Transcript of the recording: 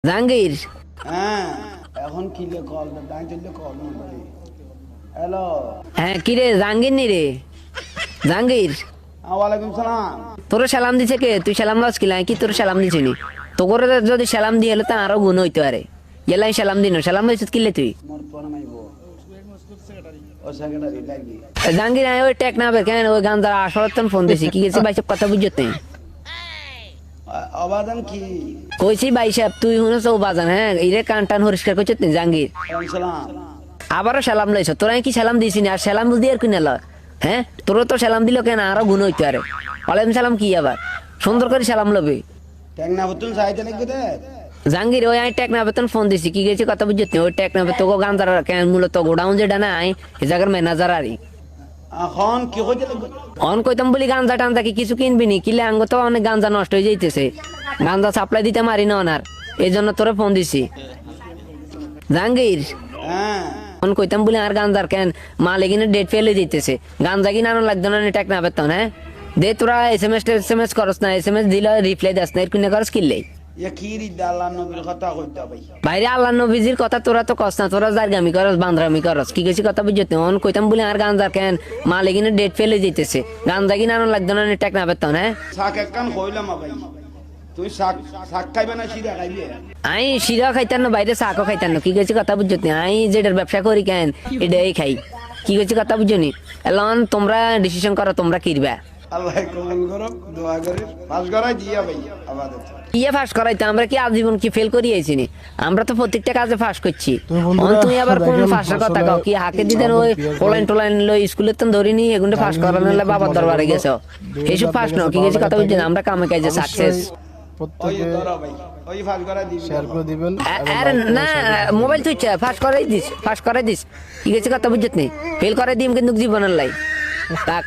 জাহাঙ্গীর। হ্যাঁ এখন কিলে কল দাঁড় চললে কল হ্যালো হ্যাঁ কি রে জাহাঙ্গীর নি রে? জাহাঙ্গীর ওয়ালাইকুম সালাম। তোর সালাম দিছে কে? তুই সালাম লাস কিলা কি তোর সালাম দিছিনি? তো করে যদি সালাম দিয়ে হলে তা আরো গুণ হইতো। আরে গেলাই সালাম দিন সালাম দিছিস কিলে তুই? মোর ফোন মাইব ও সেক্রেটারি লাগি জাহাঙ্গীর আয় ওই টেক না কেন ওই গান দ্বারা আসলে ফোন দিছি কি গেছি ভাই সব কথা বুঝতে অবাদান কি কইছি ভাই সাহেব তুই শুনেছ ও বাজান হ্যাঁ ইরে কান টান পরিষ্কার করছিস তুই জাহাঙ্গীর। ওয়ালাইকুম সালাম। আবারও সালাম লাইছ তোরা কি সালাম দিছিস আর সালাম দিয়ে আর কিনে লয়? হ্যাঁ তোরও তো সালাম দিল কেন আরো গুণ হইতো। আরে ওয়ালাইকুম সালাম কি আবার সুন্দর করে সালাম লবে ট্যাং না বতুন সাইতে লাগবে দে জাহাঙ্গীর ওই আই টেক না বেতন ফোন দিছি কি গেছে কথা বুঝতে ওই টেক না তো গান দ্বারা কেন মূলত গোডাউন যেটা নাই এ জায়গার ম্যানেজার আরই এখন কি হইতে লাগবে অন কইতাম বলি গাঞ্জা টানজা কি কিছু কিনবি নি কিলে আঙ্গ তো অনেক গাঞ্জা নষ্ট হয়ে যাইতেছে গাঞ্জা সাপ্লাই দিতে মারি না ওনার এই জন্য তোরে ফোন দিছি জাহাঙ্গীর। হ্যাঁ অন কইতাম বলি আর গাঞ্জার কেন মাল এগিনে ডেট ফেলে দিতেছে গাঞ্জা কিনা আনো লাগতো না টেক না বেতন হ্যাঁ দে তোরা এস এম এস করস না এস এম এস দিলে রিপ্লাই দাস না এর কিনে করস কিনলে ইয়া কি রিদা আল্লাহ নবীর কথা কইতা ভাই বাইরে আল্লাহ নবীজির কথা তোরা তো কস না তোরা জারগামি করস বান্দরামি করস কি গেছি কথা বুঝতে অন কইতাম বলি আর গাঞ্জার কেন মাল এগিনে ডেট ফেলে দিতেছে গাঞ্জা কিনা আনো লাগতো না টেক না বেতন হ্যাঁ শাক একখান কইলাম ভাই তুই শাক শাক খাইবে না সিধা খাইবে আই শিরা খাইতাম না বাইরে শাকও খাইতাম না কি গেছি কথা বুঝতে আই যেটার ব্যবসা করি কেন এটাই খাই কি গেছি কথা বুঝনি এলন তোমরা ডিসিশন করো তোমরা কিরবা আল্লাহ কবুল করো দোয়া করি পাস করাই দিয়া ভাই আমাদের ইয়ে ফাঁস করাইতে আমরা কি আজীবন কি ফেল করিয়েছি নি? আমরা তো প্রত্যেকটা কাজে ফাঁস করছি তুমি আবার কোন ফাঁসের কথা কও কি হাকে দিতেন ওই পোলাইন টোলাইন লই স্কুলের তো ধরিনি এগুলো ফাঁস করানোর বাবার দরবারে গেছো এইসব ফাঁস নাও কি গেছি কথা বুঝছেন আমরা কামে কাজে সাকসেস ওই ধরো ভাই ওই পাস করাই দিবি শেয়ার করে দিবেন আরে না মোবাইল তুই ফাঁস করাই দিস কি গেছি কথা বুঝত নেই ফেল করাই দিম কিন্তু জীবনের লাই থাক